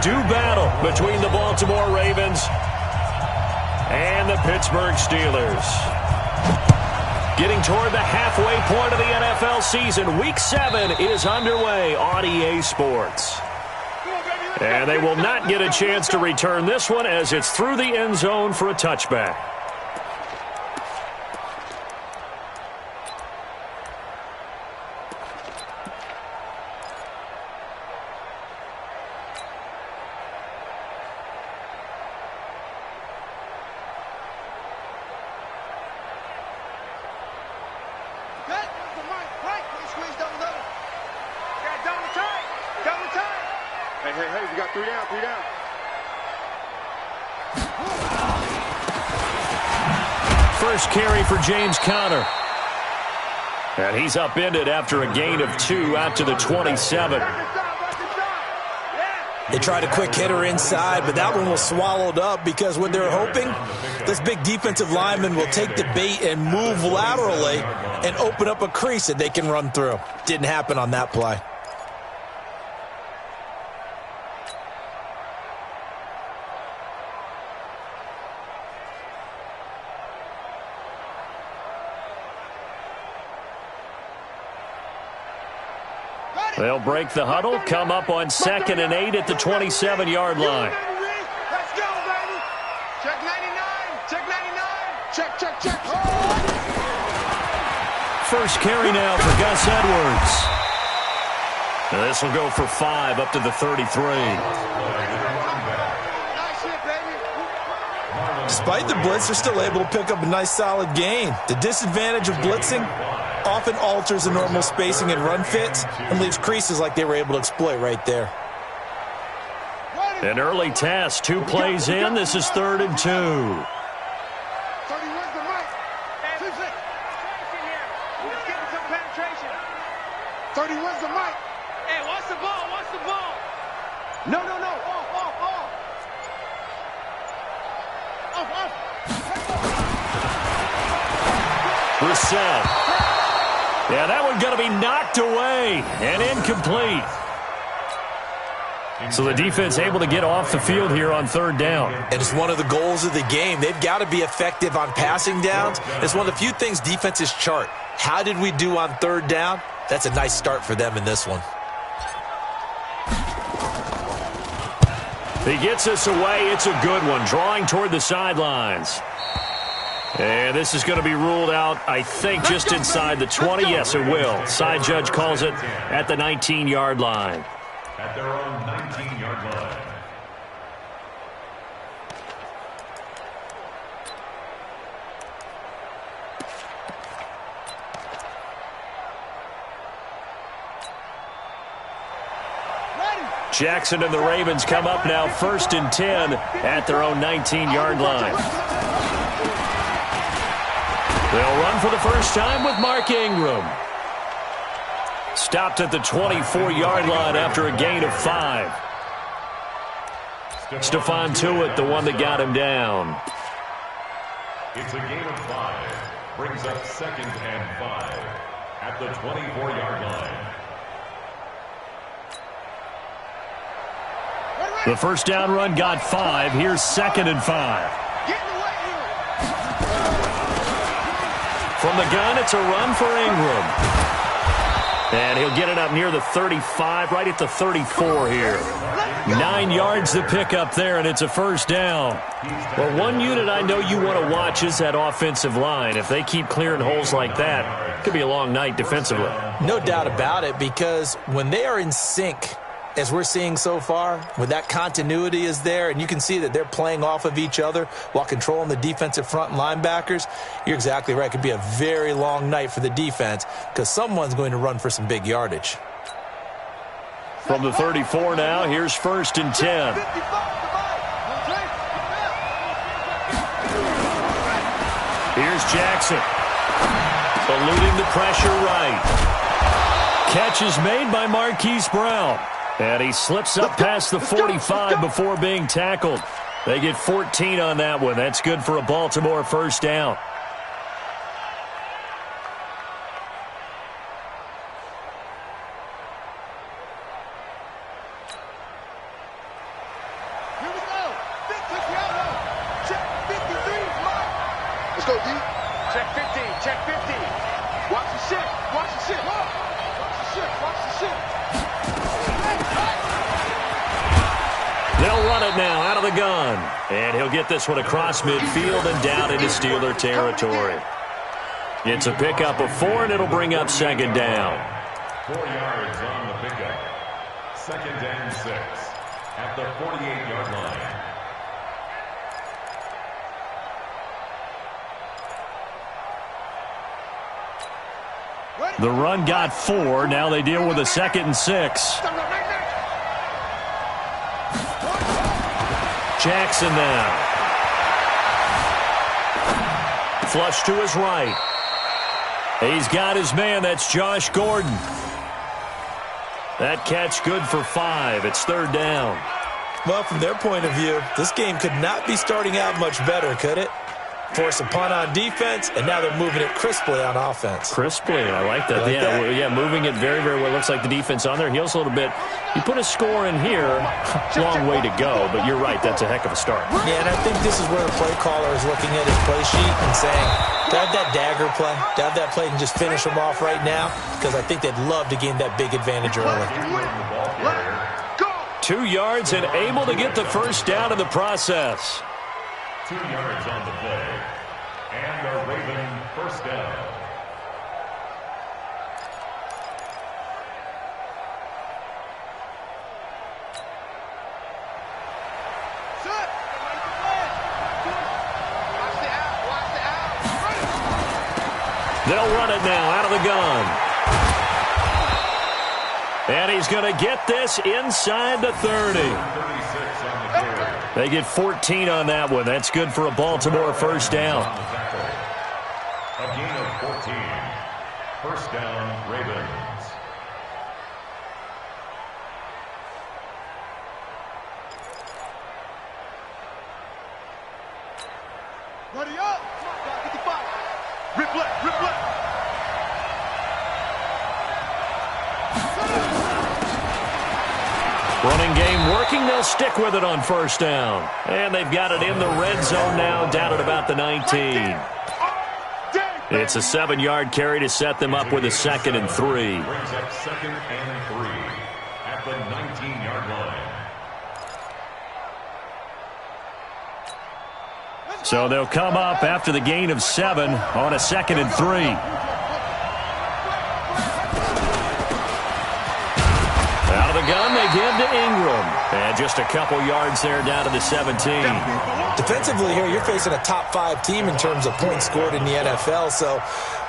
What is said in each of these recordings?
do battle between the Baltimore Ravens and the Pittsburgh Steelers. Getting toward the halfway point of the NFL season, Week 7 is underway on EA Sports. And they will not get a chance to return this one as it's through the end zone for a touchback. Hey, we got three down. First carry for James Conner. And he's upended after a gain of 2 out to the 27. They tried a quick hitter inside, but that one was swallowed up because what they're hoping, this big defensive lineman will take the bait and move laterally and open up a crease that they can run through. Didn't happen on that play. They'll break the huddle, come up on 2nd and 8 at the 27-yard line. Let's go, baby. Check 99. Check. First carry now for Gus Edwards. And this will go for 5 up to the 33. Nice hit, baby. Despite the blitz, they're still able to pick up a nice solid gain. The disadvantage of blitzing often alters the normal spacing and run fits and leaves creases like they were able to exploit right there. An early test, 2 plays in. This is 3rd and 2. 30, where's the mic? 30, where's the mic? Hey, watch the ball. No. Off. Brissett. Yeah, that one's going to be knocked away and incomplete. So the defense able to get off the field here on 3rd down. And it's one of the goals of the game. They've got to be effective on passing downs. It's one of the few things defenses chart. How did we do on 3rd down? That's a nice start for them in this one. He gets us away. It's a good one. Drawing toward the sidelines. And this is going to be ruled out, I think, just inside the 20. Yes, it will. Side judge calls it at the 19-yard line. At their own 19-yard line. Jackson and the Ravens come up now 1st and 10 at their own 19-yard line. They'll run for the first time with Mark Ingram. Stopped at the 24-yard line after a gain of 5. Stephon Tuitt, the one that got him down. It's a gain of 5. Brings up 2nd and 5 at the 24-yard line. The first down run got 5. Here's 2nd and 5. From the gun, it's a run for Ingram. And he'll get it up near the 35, right at the 34 here. 9 yards to pick up there, and it's a first down. Well, one unit I know you want to watch is that offensive line. If they keep clearing holes like that, it could be a long night defensively. No doubt about it, because when they are in sync, as we're seeing so far, when that continuity is there and you can see that they're playing off of each other while controlling the defensive front and linebackers, you're exactly right. It could be a very long night for the defense because someone's going to run for some big yardage. From the 34 now, here's 1st and 10. Here's Jackson. Eluding the pressure right. Catch is made by Marquise Brown. And he slips up past the 45 before being tackled. They get 14 on that one. That's good for a Baltimore first down. Let's go, D. Check 15. Check 15. Watch the shit. Watch the shit. Watch the shit. Watch the shit. They'll run it now out of the gun. And he'll get this one across midfield and down into Steeler territory. It's a pickup of 4, and it'll bring up second down. 4 yards on the pickup. Second and 6 at the 48-yard line. The run got 4. Now they deal with a 2nd and 6. Jackson now. Flush to his right. He's got his man. That's Josh Gordon. That catch good for 5. It's third down. Well, from their point of view, this game could not be starting out much better, could it? Force a punt on defense, and now they're moving it crisply on offense. Crisply, I like that. Yeah, moving it very, very well. Looks like the defense on their heels a little bit. You put a score in here, long way to go, but you're right, that's a heck of a start. Yeah, and I think this is where the play caller is looking at his play sheet and saying, to have that dagger play, to have that play and just finish them off right now, because I think they'd love to gain that big advantage early. 2 yards and able to get the first down in the process. 2 yards on the play. And a Raven first down. They'll run it now out of the gun. And he's going to get this inside the 30. They get 14 on that one. That's good for a Baltimore first down. A gain of 14. First down, Ravens. Ready up. 55. Rip left. Rip left. Running game working. They'll stick with it on first down. And they've got it in the red zone now, down at about the 19. It's a 7-yard carry to set them up with a 2nd and 3. Brings up 2nd and 3 at the 19-yard line. So they'll come up after the gain of 7 on a 2nd and 3. The gun they give to Ingram. And just a couple yards there down to the 17. Defensively here, you're facing a top 5 team in terms of points scored in the NFL. So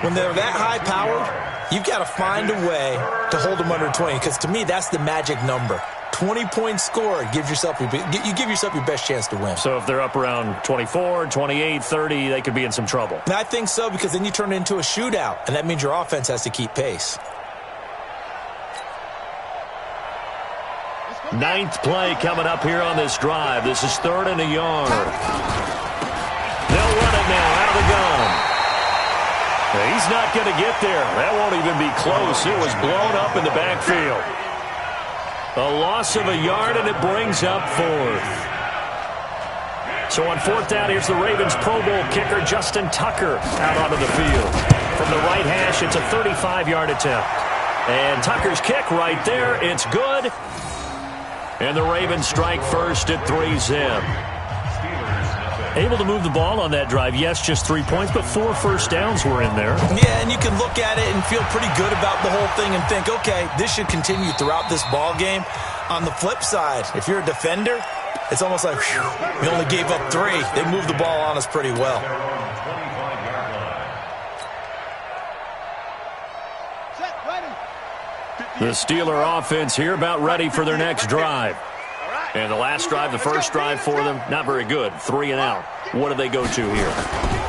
when they're that high-powered, you've got to find a way to hold them under 20. Because to me, that's the magic number. 20 points scored, you give yourself your best chance to win. So if they're up around 24, 28, 30, they could be in some trouble. And I think so, because then you turn it into a shootout. And that means your offense has to keep pace. 9th play coming up here on this drive. This is 3rd and a yard. They'll run it now out of the gun. He's not going to get there. That won't even be close. It was blown up in the backfield. A loss of a yard, and it brings up 4th. So on 4th down, here's the Ravens Pro Bowl kicker, Justin Tucker, out onto the field. From the right hash, it's a 35-yard attempt. And Tucker's kick right there. It's good. And the Ravens strike first at 3-zip. Able to move the ball on that drive. Yes, just 3 points, but 4 first downs were in there. Yeah, and you can look at it and feel pretty good about the whole thing and think, okay, this should continue throughout this ball game. On the flip side, if you're a defender, it's almost like, whew, we only gave up 3. They moved the ball on us pretty well. The Steeler offense here about ready for their next drive. And the last drive, the first drive for them, not very good. 3 and out. What do they go to here?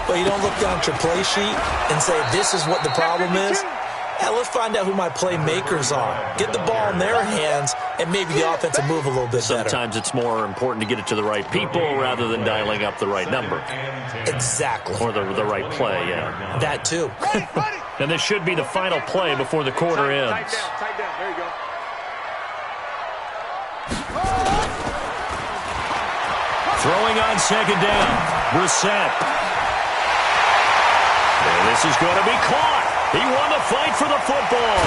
Well, you don't look down at your play sheet and say, this is what the problem is. Yeah, let's find out who my playmakers are. Get the ball in their hands, and maybe the offense will move a little bit better. Sometimes it's more important to get it to the right people rather than dialing up the right number. Exactly. Or the right play, yeah. That too. And this should be the final play before the quarter ends. Tight down. There you go. Throwing on second down. Brissett. This is going to be caught. He won the fight for the football.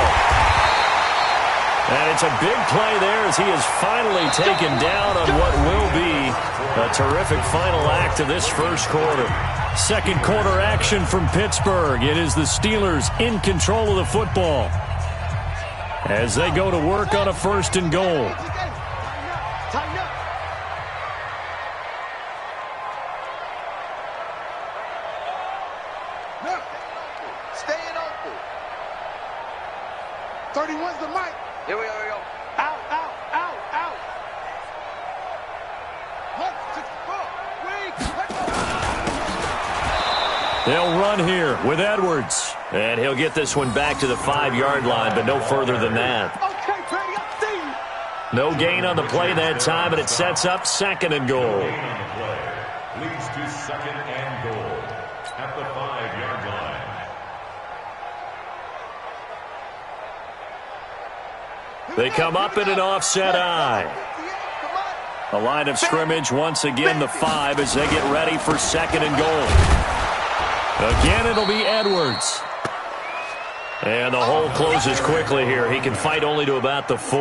And it's a big play there as he is finally taken down on what will be a terrific final act of this first quarter. Second quarter action from Pittsburgh. It is the Steelers in control of the football as they go to work on a 1st and goal. Tighten up. Look, staying open. 31's the mic. Here we go. Out. They'll run here with Edwards. And he'll get this one back to the 5-yard line, but no further than that. Okay, Brady, I see you. No gain on the play that time, and it sets up 2nd and goal. Gain on the play leads to 2nd and goal at the 5-yard line. They come up in an offset eye. A line of scrimmage once again the 5 as they get ready for 2nd and goal. Again, it'll be Edwards. And the hole closes quickly here. He can fight only to about the 4.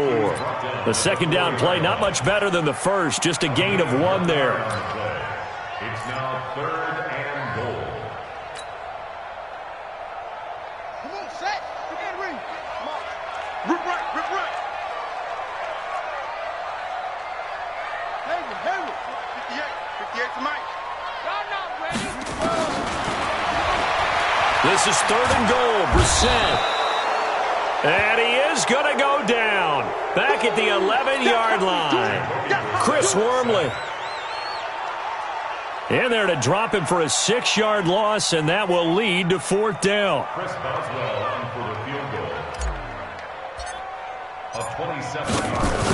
The 2nd down play, not much better than the first. Just a gain of 1 there. It's now 3rd and goal. Come on, set. Again, Reed. Come on. Rip right. Hayward. 58 to Mike. Y'all not ready. This is 3rd and goal. Brissett. And he is going to go down. Back at the 11-yard line. Chris Wormley. In there to drop him for a 6-yard loss, and that will lead to 4th down. Chris Boswell on for the field goal. A 27-yard.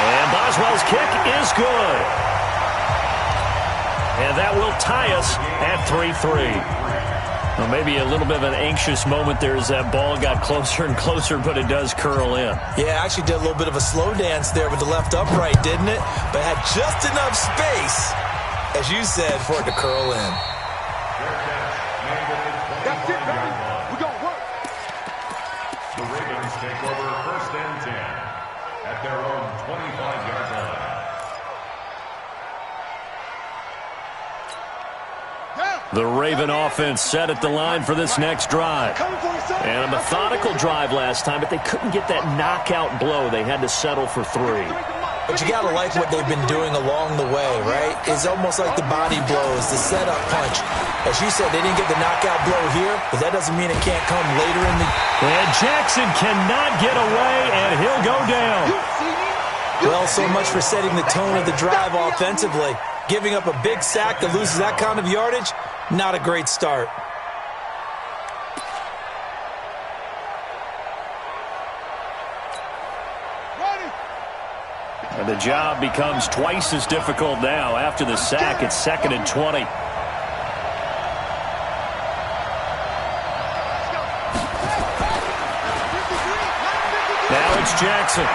And Boswell's kick is good. And that will tie us at 3-3. Well, maybe a little bit of an anxious moment there as that ball got closer and closer, but it does curl in. Yeah, actually did a little bit of a slow dance there with the left upright, didn't it? But had just enough space, as you said, for it to curl in. That's it, baby. We're going to work. The Ravens take over 1st and 10 at their own 25-yard line. The Raven offense set at the line for this next drive. And a methodical drive last time, but they couldn't get that knockout blow. They had to settle for 3. But you got to like what they've been doing along the way, right? It's almost like the body blows, the setup punch. As you said, they didn't get the knockout blow here, but that doesn't mean it can't come later in the... And Jackson cannot get away, and he'll go down. Well, so much for setting the tone of the drive offensively. Giving up a big sack that loses that kind of yardage, not a great start. And the job becomes twice as difficult now. After the sack, it's 2nd and 20. Now it's Jackson.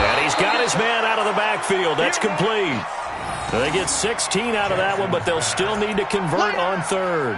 And he's got his man out of the backfield. That's complete. They get 16 out of that one, but they'll still need to convert on 3rd.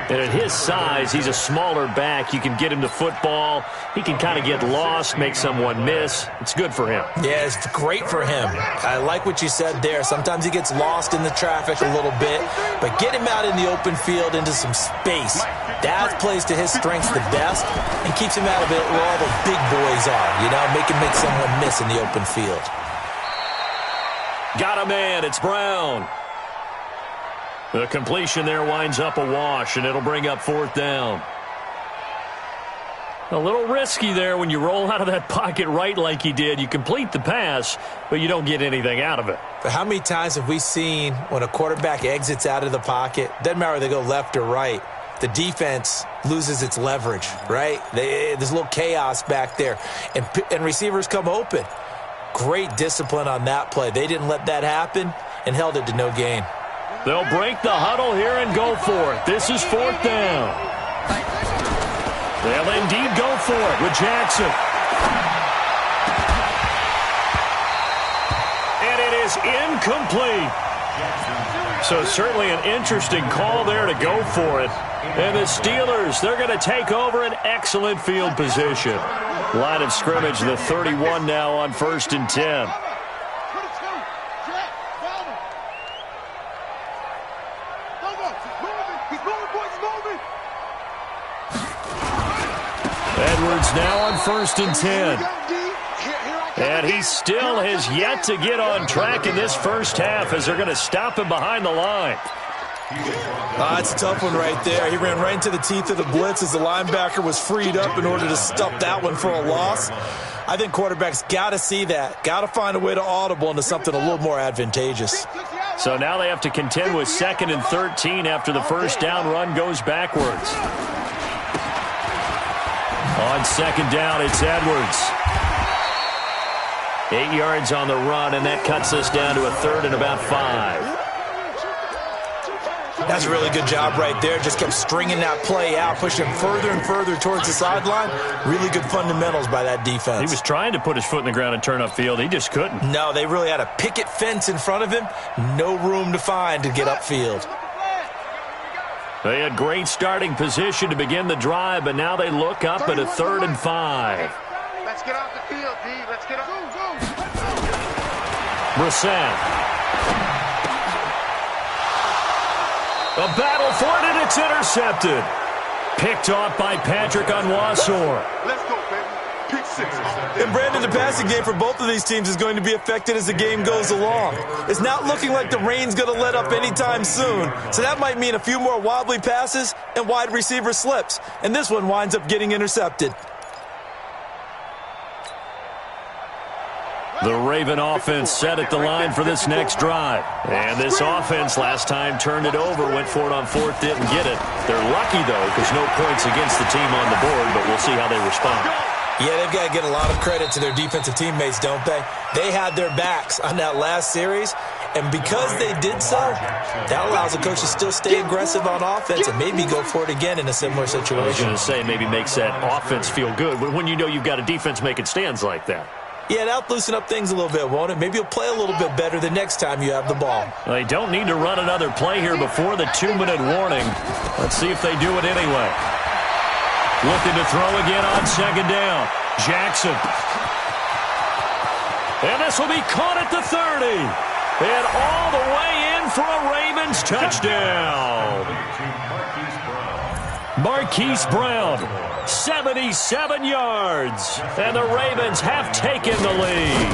And at his size, he's a smaller back. You can get him to football. He can kind of get lost, make someone miss. It's good for him. Yeah, it's great for him. I like what you said there. Sometimes he gets lost in the traffic a little bit, but get him out in the open field into some space. That plays to his strengths the best and keeps him out of it where all the big boys are, you know, make someone miss in the open field. Got a man. It's Brown. The completion there winds up a wash, and it'll bring up 4th down. A little risky there when you roll out of that pocket right like he did. You complete the pass, but you don't get anything out of it. But how many times have we seen when a quarterback exits out of the pocket, doesn't matter whether they go left or right, the defense loses its leverage, right? There's a little chaos back there, and receivers come open. Great discipline on that play. They didn't let that happen and held it to no gain. They'll break the huddle here and go for it. This is 4th down. They'll indeed go for it with Jackson. And it is incomplete. So certainly an interesting call there to go for it. And the Steelers, they're going to take over an excellent field position. Line of scrimmage, the 31 now on 1st and 10. Edwards now on 1st and 10. And he still has yet to get on track in this first half as they're going to stop him behind the line. It's a tough one right there. He ran right into the teeth of the blitz as the linebacker was freed up in order to stuff that one for a loss. I think quarterbacks got to see that. Got to find a way to audible into something a little more advantageous. So now they have to contend with 2nd and 13 after the first down run goes backwards. On 2nd down, it's Edwards. 8 yards on the run, and that cuts us down to a 3rd and about 5. That's a really good job right there. Just kept stringing that play out, pushing him further and further towards the sideline. Really good fundamentals by that defense. He was trying to put his foot in the ground and turn upfield. He just couldn't. No, they really had a picket fence in front of him. No room to find to get upfield. They had great starting position to begin the drive, but now they look up at a 3rd and 5. Let's get off the field, D. Let's get off. Brissett. A battle for it, and it's intercepted. Picked off by Patrick Onwuasor. Let's go, baby. Pick 6. And Brandon, the passing game for both of these teams is going to be affected as the game goes along. It's not looking like the rain's going to let up anytime soon. So that might mean a few more wobbly passes and wide receiver slips. And this one winds up getting intercepted. The Raven offense set at the line for this next drive. And this offense last time turned it over, went for it on 4th, didn't get it. They're lucky, though, because no points against the team on the board, but we'll see how they respond. Yeah, they've got to get a lot of credit to their defensive teammates, don't they? They had their backs on that last series, and because they did so, that allows the coach to still stay aggressive on offense and maybe go for it again in a similar situation. I was going to say maybe makes that offense feel good when you know you've got a defense making stands like that. Yeah, that'll loosen up things a little bit, won't it? Maybe you'll play a little bit better the next time you have the ball. They don't need to run another play here before the 2-minute warning. Let's see if they do it anyway. Looking to throw again on 2nd down. Jackson. And this will be caught at the 30. And all the way in for a Ravens touchdown. Marquise Brown. 77 yards, and the Ravens have taken the lead.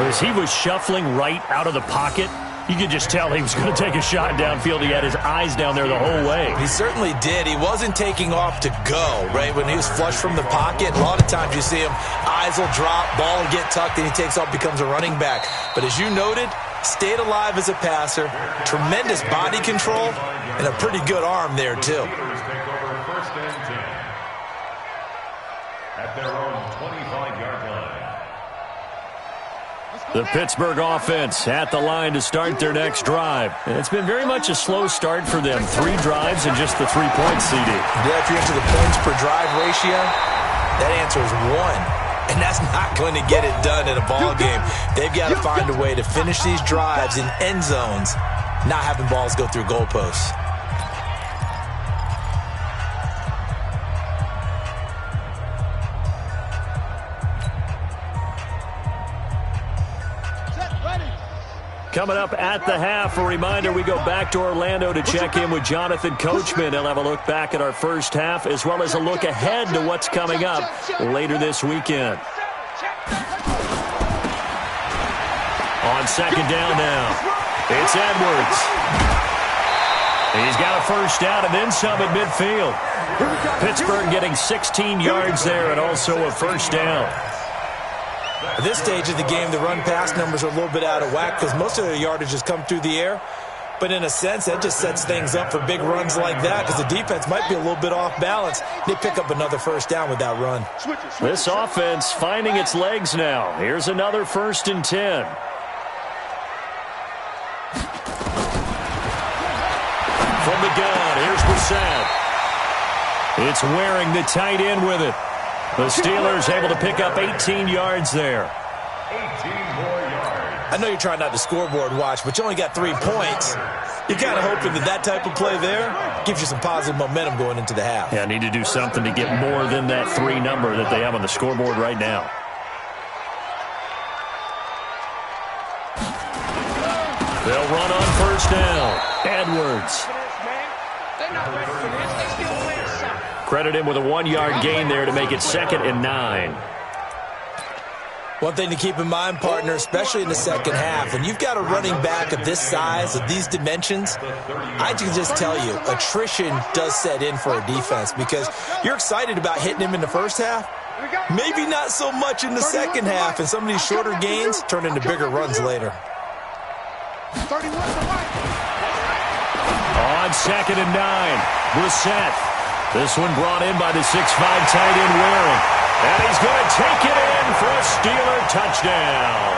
As he was shuffling right out of the pocket, you could just tell he was going to take a shot downfield. He had his eyes down there the whole way. He certainly did. He wasn't taking off to go, right? When he was flush from the pocket, a lot of times you see him, eyes will drop, ball will get tucked, and he takes off, becomes a running back. But as you noted, stayed alive as a passer, tremendous body control, and a pretty good arm there, too. Take over 1st and 10 at their own 25-yard line. The Pittsburgh offense at the line to start their next drive. It's been very much a slow start for them. 3 drives and just the 3 points, CD. Yeah, if you're into the points per drive ratio, that answer is 1. And that's not going to get it done in a ball game. They've got to find a way to finish these drives in end zones, not having balls go through goalposts. Coming up at the half, a reminder, we go back to Orlando to check in with Jonathan Coachman. He'll have a look back at our first half as well as a look ahead to what's coming up later this weekend. On 2nd down now, it's Edwards. He's got a first down and then some at midfield. Pittsburgh getting 16 yards there and also a first down. At this stage of the game, the run-pass numbers are a little bit out of whack because most of their yardage has come through the air. But in a sense, that just sets things up for big runs like that because the defense might be a little bit off balance. They pick up another first down with that run. This offense finding its legs now. Here's another 1st and 10. From the gun, here's Brissett. It's wearing the tight end with it. The Steelers able to pick up 18 yards there. more yards. I know you're trying not to scoreboard watch, but you only got 3 points. You're kind of hoping that type of play there gives you some positive momentum going into the half. Yeah, need to do something to get more than that 3 number that they have on the scoreboard right now. They'll run on first down. Edwards. Credit him with a 1-yard gain there to make it 2nd and 9. One thing to keep in mind, partner, especially in the second half, when you've got a running back of this size, of these dimensions, I can just tell you, attrition does set in for a defense because you're excited about hitting him in the first half, maybe not so much in the second half, and some of these shorter gains turn into bigger runs later. On 2nd and 9, Brissett. This one brought in by the 6'5" tight end Waring. And he's going to take it in for a Steeler touchdown.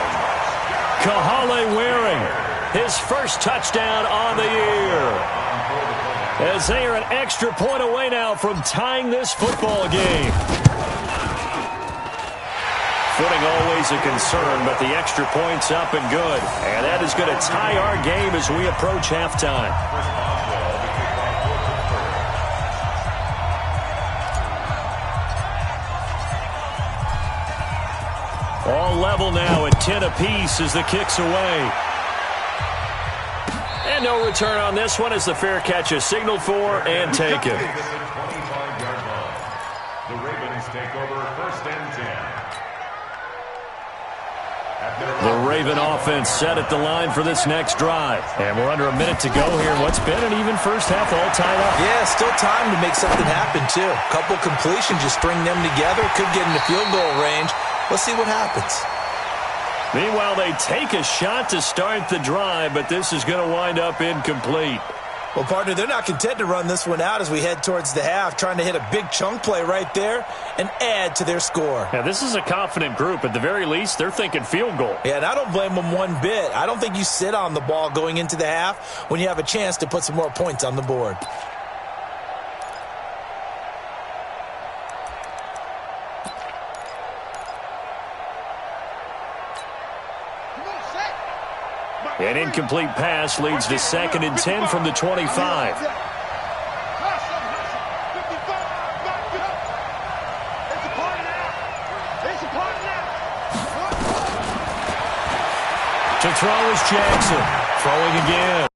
Kahale Waring, his first touchdown on the year. As they are an extra point away now from tying this football game. Footing always a concern, but the extra point's up and good. And that is going to tie our game as we approach halftime. All level now at 10 apiece as the kick's away. And no return on this one as the fair catch is signaled for and taken. The Ravens take over 1st and 10. The Raven offense set at the line for this next drive. And we're under a minute to go here. What's been an even first half all tied up. Yeah, still time to make something happen, too. A couple completions, you string them together, could get in the field goal range. Let's see what happens. Meanwhile, they take a shot to start the drive, but this is going to wind up incomplete. Well, partner, they're not content to run this one out as we head towards the half, trying to hit a big chunk play right there and add to their score. Yeah, this is a confident group. At the very least, they're thinking field goal. Yeah, and I don't blame them one bit. I don't think you sit on the ball going into the half when you have a chance to put some more points on the board. An incomplete pass leads to 2nd and 10 from the 25. To throw is Jackson. Throwing again.